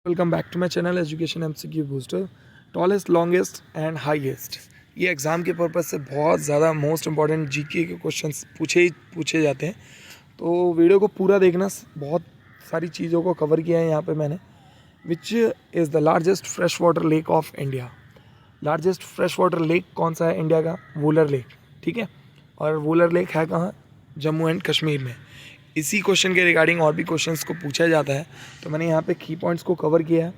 Welcome back to my channel education MCQ booster. Tallest, longest and highest, ये exam के purpose से बहुत ज़्यादा मोस्ट इंपॉर्टेंट जीके के क्वेश्चंस पूछे जाते हैं। तो वीडियो को पूरा देखना, बहुत सारी चीज़ों को कवर किया है यहाँ पे मैंने। विच is the largest fresh water lake of India. Largest fresh water lake कौन सा है इंडिया का? वुलर लेक। ठीक है, और वुलर लेक है कहाँ? जम्मू एंड कश्मीर में। इसी क्वेश्चन के रिगार्डिंग और भी क्वेश्चंस को पूछा जाता है, तो मैंने यहाँ पे की पॉइंट्स को कवर किया है।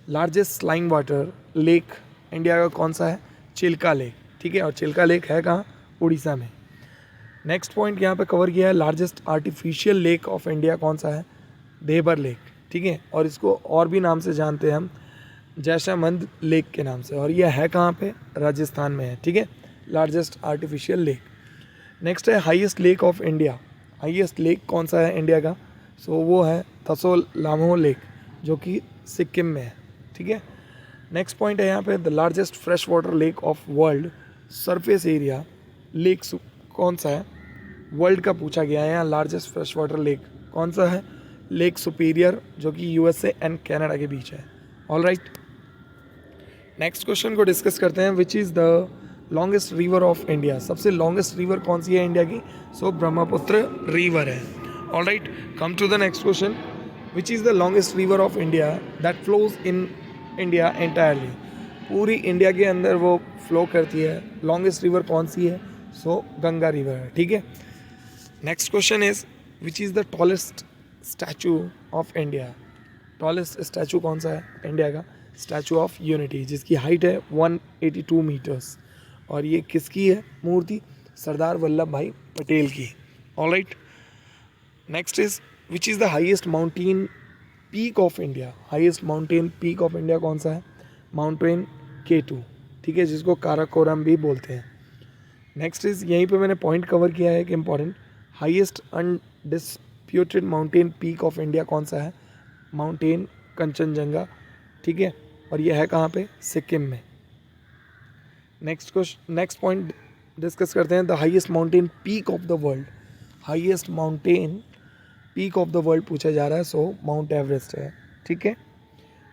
लार्जेस्ट स्लाइंग वाटर लेक इंडिया का कौन सा है? चिल्का लेक। ठीक है, और चिल्का लेक है कहाँ? उड़ीसा में। नेक्स्ट पॉइंट यहाँ पे कवर किया है, largest artificial lake of India कौन सा है? देबर लेक। ठीक है, और इसको और भी नाम से जानते हैं हम, जैशामंद लेक के नाम से, और यह है कहाँ पे? राजस्थान में है। ठीक है, लार्जेस्ट आर्टिफिशियल लेक। नेक्स्ट है highest lake of India. Highest lake कौन सा है इंडिया का? वो है थसोल लामो लेक, जो कि सिक्किम में है। ठीक है, नेक्स्ट पॉइंट है यहाँ पे, the largest fresh water lake of world surface area lake कौन सा है? वर्ल्ड का पूछा गया है यहाँ। लार्जेस्ट फ्रेश वाटर लेक कौन सा है? लेक सुपीरियर, जो कि यूएसए एंड कनाडा के बीच है। ऑल राइट, नेक्स्ट क्वेश्चन को डिस्कस करते हैं। Which is the longest river of India. सबसे लॉन्गेस्ट रिवर कौन सी है इंडिया की? ब्रह्मपुत्र रिवर है। All right, come to the next question. Which is the longest river of India that flows in India entirely. पूरी India के अंदर वो फ्लो करती है। लॉन्गेस्ट रिवर कौन सी है? गंगा रिवर है। ठीक है, next question is, which is the tallest statue of India. Tallest statue कौन सा है इंडिया का? स्टैचू ऑफ यूनिटी, जिसकी हाइट है 182 मीटर्स, और ये किसकी है मूर्ति? सरदार वल्लभ भाई पटेल की। All right, next is, which is the highest mountain peak of India. Highest mountain peak of India कौन सा है? Mountain K2। ठीक है, जिसको काराकोरम भी बोलते हैं। नेक्स्ट इज, यहीं पे मैंने पॉइंट कवर किया है कि important, highest undisputed mountain peak of India कौन सा है? माउंटेन कंचनजंगा। ठीक है, और यह है कहाँ पे? सिक्किम में। नेक्स्ट पॉइंट डिस्कस करते हैं, the highest mountain peak of the world. Highest mountain peak of the world पूछा जा रहा है, माउंट एवरेस्ट है। ठीक है,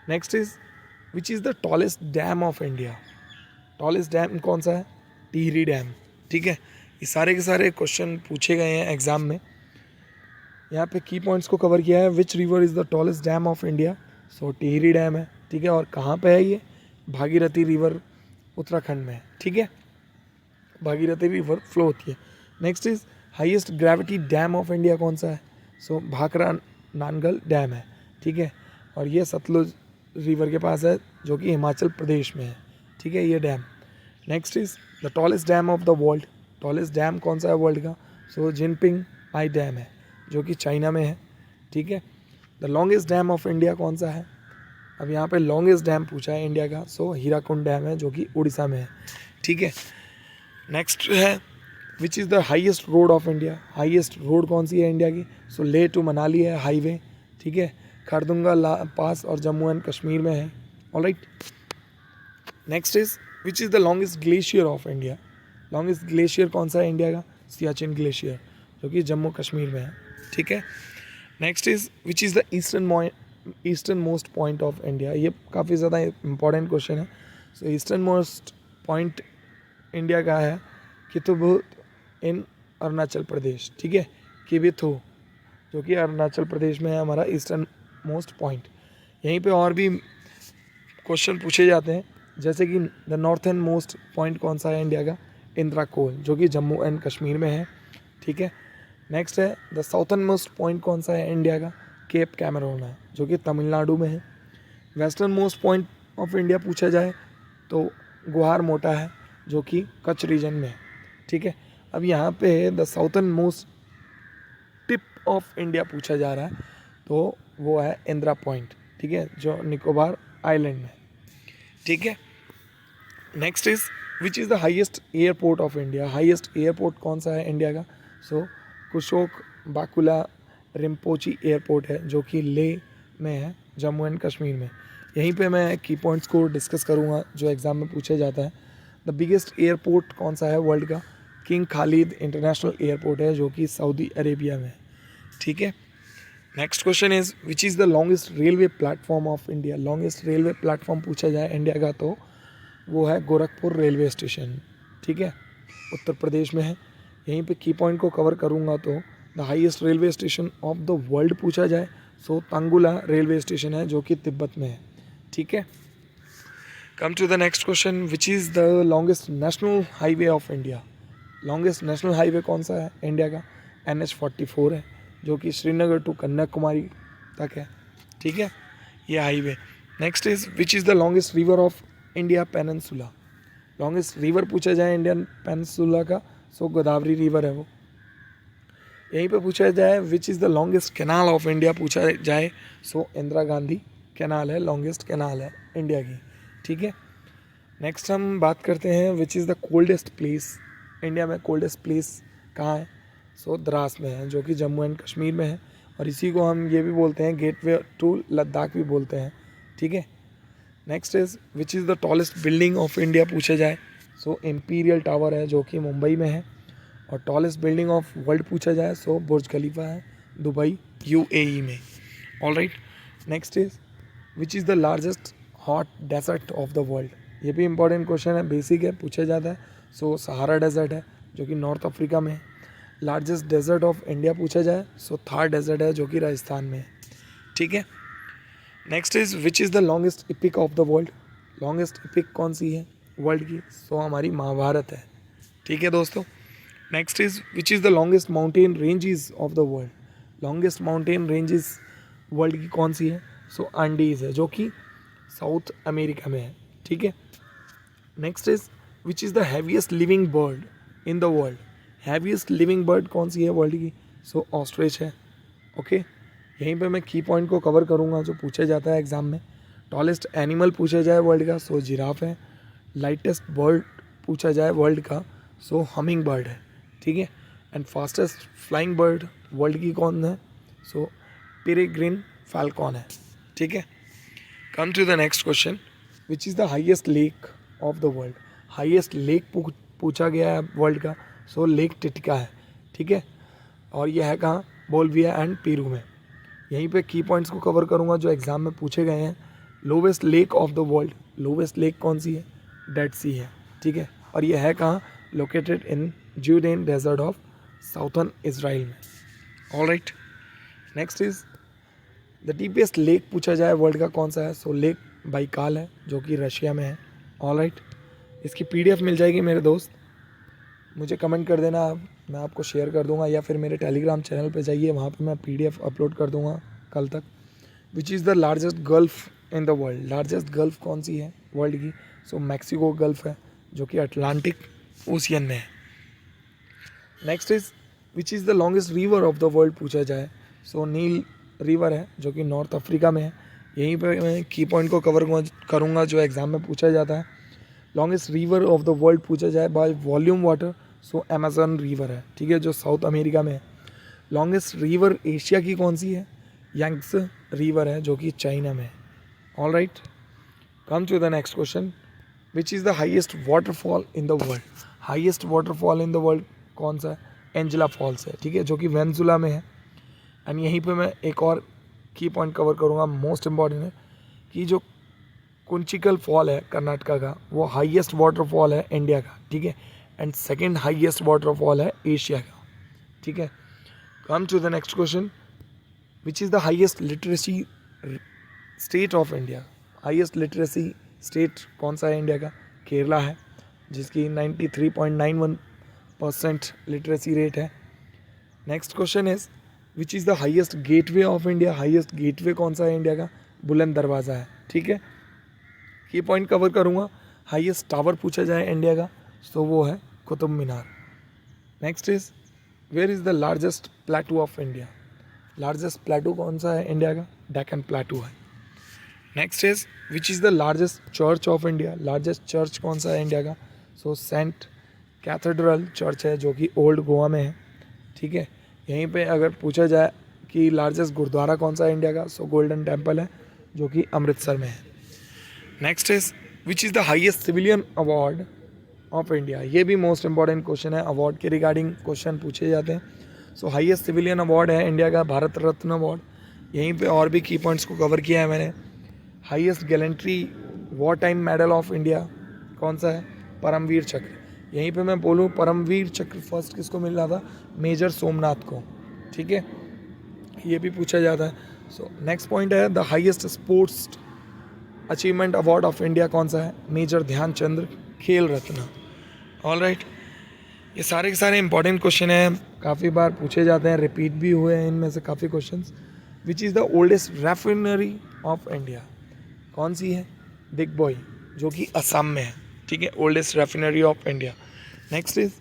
next is, which is the tallest dam of India. Tallest dam कौन सा है? टिहरी डैम। ठीक है, ये सारे के सारे क्वेश्चन पूछे गए हैं एग्जाम में। यहाँ पे की पॉइंट्स को कवर किया है। Which river is the tallest dam of India? Tehri dam है। ठीक है, और कहाँ पे है ये? भागीरथी रिवर उत्तराखंड में है। ठीक है, भागीरथी रिवर फ्लो होती है। Next is, highest gravity dam of India कौन सा है? भाखरा नानगल डैम है। ठीक है, और ये सतलुज रिवर के पास है, जो कि हिमाचल प्रदेश में है। ठीक है, ये dam. Next is, the tallest dam of the world. Tallest dam कौन सा है वर्ल्ड का? जिनपिंग आई डैम है, जो कि चाइना में है। ठीक है, the longest dam of India कौन सा है? अब यहाँ पे लॉन्गेस्ट डैम पूछा है इंडिया का, हीराकुंड डैम है, जो कि उड़ीसा में है। ठीक है, नेक्स्ट है, विच is the highest road of India. Highest road कौन सी है इंडिया की? लेह टू मनाली है हाईवे। ठीक है, खरदुंगा पास और जम्मू एंड कश्मीर में है। All right, next is, which is the longest glacier of India. Longest glacier कौन सा है इंडिया का? सियाचिन ग्लेशियर, जो कि जम्मू कश्मीर में है। ठीक है, next is, which is the eastern most point of India. ये काफ़ी ज़्यादा इंपॉर्टेंट क्वेश्चन है। ईस्टर्न मोस्ट पॉइंट इंडिया का है कितुबुत इन अरुणाचल प्रदेश। ठीक है, किबिथु, जो कि अरुणाचल प्रदेश में है हमारा ईस्टर्न मोस्ट पॉइंट। यहीं पे और भी क्वेश्चन पूछे जाते हैं, जैसे कि द नॉर्थन मोस्ट पॉइंट कौन सा है इंडिया का? इंदिरा कोल, जो कि जम्मू एंड कश्मीर में है। ठीक है, नेक्स्ट है, द साउथर्न मोस्ट पॉइंट कौन सा है इंडिया का? केप कैमरून है, जो कि तमिलनाडु में है। Western most point of India पूछा जाए तो गुहार मोटा है, जो कि कच्छ रीजन में है। ठीक है, अब यहाँ पे the southern most tip of India पूछा जा रहा है, तो वो है इंदिरा पॉइंट। ठीक है, जो निकोबार आइलैंड में। ठीक है, next is, which is the highest airport of India. Highest airport कौन सा है इंडिया का? कुशोक बाकुला रिम्पोची एयरपोर्ट है, जो कि लेह में है, जम्मू एंड कश्मीर में। यहीं पे मैं की पॉइंट्स को डिस्कस करूँगा जो एग्ज़ाम में पूछा जाता है। द बिगेस्ट एयरपोर्ट कौन सा है वर्ल्ड का? किंग खालिद इंटरनेशनल एयरपोर्ट है, जो कि सऊदी अरेबिया में है। ठीक है, next question is which is the longest railway platform of India. Longest railway platform पूछा जाए इंडिया का तो वो है गोरखपुर रेलवे स्टेशन, ठीक है, उत्तर प्रदेश में है। यहीं पे की पॉइंट को कवर करूँगा तो the highest railway station of the world पूछा जाए सो तंगुला रेलवे स्टेशन है जो कि तिब्बत में है, ठीक है। Come to the next question, which is the longest national highway of India. Longest national highway कौन सा है इंडिया का? NH-44 है जो कि श्रीनगर टू कन्याकुमारी तक है, ठीक है, ये highway. Next is which is the longest river of India peninsula. Longest river पूछा जाए इंडियन पेनिनसुला का सो गोदावरी रिवर है वो। यहीं पे पूछा जाए विच is the longest canal of India पूछा जाए सो इंदिरा गांधी कैनाल है, लॉन्गेस्ट कैनाल है इंडिया की, ठीक है। नेक्स्ट हम बात करते हैं which is the coldest place. India में कोल्डेस्ट प्लेस कहाँ है? सो द्रास में है जो कि जम्मू एंड कश्मीर में है, और इसी को हम ये भी बोलते हैं गेटवे टू लद्दाख भी बोलते हैं, ठीक है। Next is which is the tallest building of India पूछा जाए सो इम्पीरियल टावर है जो कि मुंबई में है। और टॉलेस्ट बिल्डिंग ऑफ वर्ल्ड पूछा जाए सो बुर्ज खलीफा है दुबई UAE में। All right, next is which is the largest hot desert of the world. ये भी इंपॉर्टेंट क्वेश्चन है, बेसिक है, पूछा जाता है। सो सहारा डेजर्ट है जो कि नॉर्थ अफ्रीका में है। लार्जेस्ट डेजर्ट ऑफ इंडिया पूछा जाए सो थार डेजर्ट है जो कि राजस्थान में है, ठीक है। Next is which is the longest EPIC of the world. Longest EPIC कौन सी है वर्ल्ड की? सो हमारी महाभारत है, ठीक है दोस्तों। Next is which is the longest mountain ranges of the world. Longest mountain ranges world की कौन सी है? सो एंडीज है जो कि साउथ अमेरिका में है, ठीक है। Next is which is the heaviest living bird in the world. Heaviest living bird कौन सी है वर्ल्ड की? सो ऑस्ट्रिच है, ओके। यहीं पे मैं की पॉइंट को कवर करूँगा जो पूछा जाता है एग्जाम में। टॉलेस्ट एनिमल पूछा जाए वर्ल्ड का सो जिराफ है। लाइटेस्ट बर्ड पूछा जाए वर्ल्ड का सो हमिंग बर्ड है, ठीक है। And fastest flying bird world की कौन है? सो पेरेग्रिन फैल्कॉन है, ठीक है। Come to the next question, which is the highest lake of the world. Highest lake पूछा गया है वर्ल्ड का सो लेक टिटिका है, ठीक है। और यह है कहाँ? बोल्विया एंड पेरू में। यहीं पे की पॉइंट्स को कवर करूँगा जो एग्जाम में पूछे गए हैं। Lowest lake of the world, lowest lake कौन सी है? डेड सी है, ठीक है। और यह है कहाँ? Located in Judean desert of southern Israel में। All right, next is the deepest lake पूछा जाए वर्ल्ड का कौन सा है? सो लेक बाइकाल है जो कि रशिया में है। ऑल राइट, इसकी PDF मिल जाएगी मेरे दोस्त, मुझे कमेंट कर देना आप, मैं आपको शेयर कर दूंगा, या फिर मेरे टेलीग्राम चैनल पे जाइए, वहाँ पे मैं PDF अपलोड कर दूंगा कल तक। विच is the largest gulf in the world. Largest gulf कौन सी है वर्ल्ड की? सो मैक्सिको गल्फ है जो कि अटलांटिक ओशियन में है। Next is which is the longest river of the world पूछा जाए सो नील रिवर है जो कि नॉर्थ अफ्रीका में है। यहीं पर मैं की पॉइंट को कवर करूँगा जो एग्ज़ाम में पूछा जाता है। Longest river of the world पूछा जाए by volume water so Amazon river है, ठीक है, जो साउथ अमेरिका में है। लॉन्गेस्ट रिवर एशिया की कौन सी है? यांग्स रिवर है जो कि चाइना में है। All right, come to the next question, which is the highest waterfall in the world. Highest waterfall in the world कौन सा है? एंजेला फॉल्स है, ठीक है, जो कि वेनेजुला में है। एंड यहीं पे मैं एक और की पॉइंट कवर करूँगा, मोस्ट इम्पॉर्टेंट है कि जो कुंचिकल फॉल है कर्नाटका का वो हाईएस्ट वाटरफॉल है इंडिया का, ठीक है। एंड सेकंड हाईएस्ट वाटरफॉल है एशिया का, ठीक है। Come to the next question, which is the highest literacy state of India. Highest literacy state कौन सा है इंडिया का? केरला है जिसकी 93.91% लिटरेसी रेट है। Next question is which is the highest gateway of India. Highest gateway कौन सा है इंडिया का? बुलंद दरवाज़ा है, ठीक है। ये पॉइंट कवर करूँगा। हाईएस्ट टावर पूछा जाए इंडिया का तो वो है Qutub Minar. Next is where is the largest plateau of India. Largest plateau कौन सा है इंडिया का? डेक्कन प्लेटू है। Next is which is the largest church of India. Largest church कौन सा है इंडिया का? सो सेंट कैथेड्रल चर्च है जो कि ओल्ड गोवा में है, ठीक है। यहीं पे अगर पूछा जाए कि लार्जेस्ट गुरुद्वारा कौन सा है इंडिया का, सो गोल्डन टेम्पल है जो कि अमृतसर में है। Next is which is the highest civilian award of India. ये भी मोस्ट इंपॉर्टेंट क्वेश्चन है, अवार्ड के रिगार्डिंग क्वेश्चन पूछे जाते हैं। सो हाईएस्ट सिविलियन अवार्ड है इंडिया का भारत रत्न अवार्ड। यहीं पे और भी की पॉइंट्स को कवर किया है मैंने। Highest gallantry war time medal of India कौन सा है? परमवीर चक्र। यहीं पे मैं बोलूँ परमवीर चक्र फर्स्ट किसको मिल रहा था? मेजर सोमनाथ को। ठीक है, ये भी पूछा जाता है। सो नेक्स्ट पॉइंट है the highest sports achievement award of India कौन सा है? मेजर ध्यानचंद खेल रत्न। ऑल राइट, ये सारे के सारे इंपॉर्टेंट क्वेश्चन हैं, काफ़ी बार पूछे जाते हैं, रिपीट भी हुए हैं इनमें से काफ़ी questions. Which is the oldest refinery of India? कौन सी है? दिग्बोई, जो कि असम में है। ठीक है, oldest refinery of India. Next is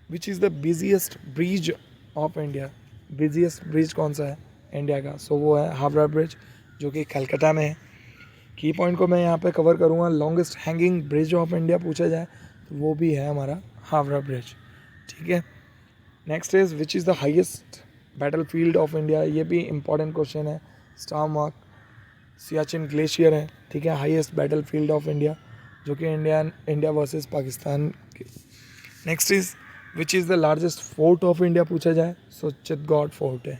which is the busiest bridge of India? Busiest bridge कौन सा है इंडिया का? सो वो है हावड़ा ब्रिज, जो कि कलकत्ता में है। की पॉइंट को मैं यहाँ पे कवर करूँगा। Longest hanging bridge of India पूछा जाए तो वो भी है हमारा हावड़ा ब्रिज। ठीक है, next is which is the highest battle field of India? ये भी इंपॉर्टेंट क्वेश्चन है। स्टार मार्क सियाचिन ग्लेशियर है। ठीक है, highest battle field of India, जो कि इंडिया वर्सेस पाकिस्तान के। Next is which is the largest fort of India पूछा जाए, सो चित्तौड़ फोर्ट है।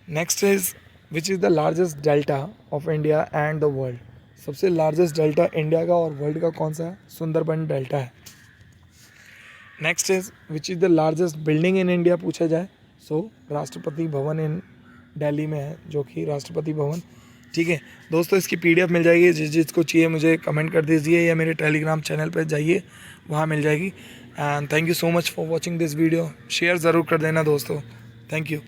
Next is which is the largest delta of India and the world? सबसे लार्जेस्ट डेल्टा इंडिया का और world का कौन सा है? सुंदरबन डेल्टा है। Next is which is the largest building in India पूछा जाए, सो राष्ट्रपति भवन इन दिल्ली में है, जो कि राष्ट्रपति भवन। ठीक है दोस्तों, इसकी PDF मिल जाएगी, जिसको चाहिए मुझे कमेंट कर दीजिए या मेरे टेलीग्राम चैनल पर जाइए, वहाँ मिल जाएगी। And thank you so much for watching this video. Share ज़रूर कर देना दोस्तों। Thank you.